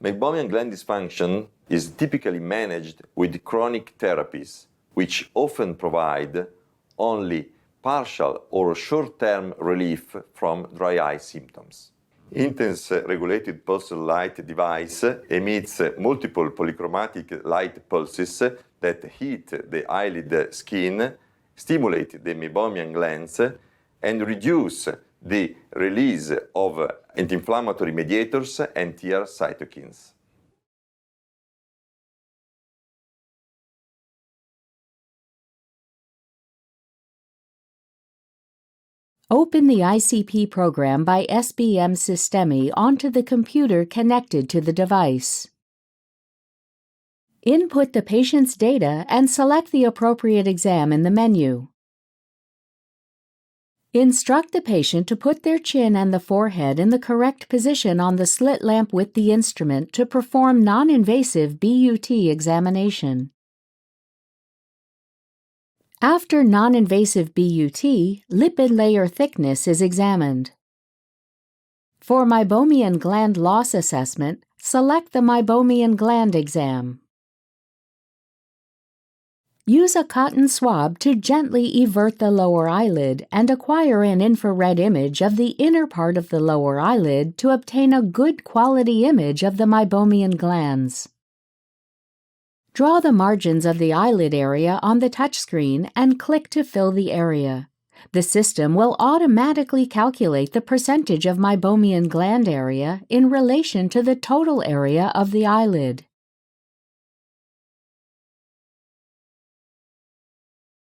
Meibomian gland dysfunction is typically managed with chronic therapies, which often provide only partial or short-term relief from dry eye symptoms. Intense regulated pulsar light device emits multiple polychromatic light pulses that hit the eyelid skin, stimulate the Meibomian glands, and reduce the release of anti-inflammatory mediators and tear cytokines. Open the ICP program by SBM Sistemi onto the computer connected to the device. Input the patient's data and select the appropriate exam in the menu. Instruct the patient to put their chin and the forehead in the correct position on the slit lamp with the instrument to perform non-invasive BUT examination. After non-invasive BUT, lipid layer thickness is examined. For Meibomian gland loss assessment, select the Meibomian gland exam. Use a cotton swab to gently evert the lower eyelid and acquire an infrared image of the inner part of the lower eyelid to obtain a good quality image of the Meibomian glands. Draw the margins of the eyelid area on the touchscreen and click to fill the area. The system will automatically calculate the percentage of Meibomian gland area in relation to the total area of the eyelid.